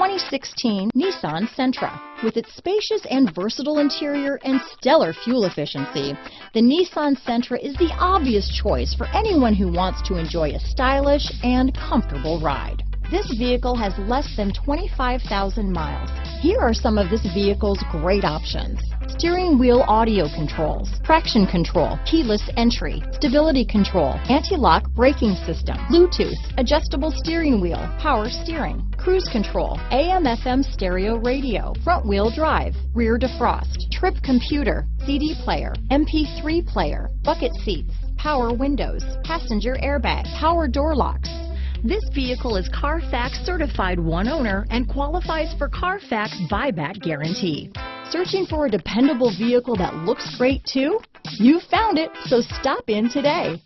2016 Nissan Sentra. With its spacious and versatile interior and stellar fuel efficiency, the Nissan Sentra is the obvious choice for anyone who wants to enjoy a stylish and comfortable ride. This vehicle has less than 25,000 miles. Here are some of this vehicle's great options: steering wheel audio controls, traction control, keyless entry, stability control, anti-lock braking system, Bluetooth, adjustable steering wheel, power steering, cruise control, AM/FM stereo radio, front wheel drive, rear defrost, trip computer, CD player, MP3 player, bucket seats, power windows, passenger airbag, power door locks. This vehicle is Carfax certified one owner and qualifies for Carfax buyback guarantee. Searching for a dependable vehicle that looks great too? You found it, so stop in today.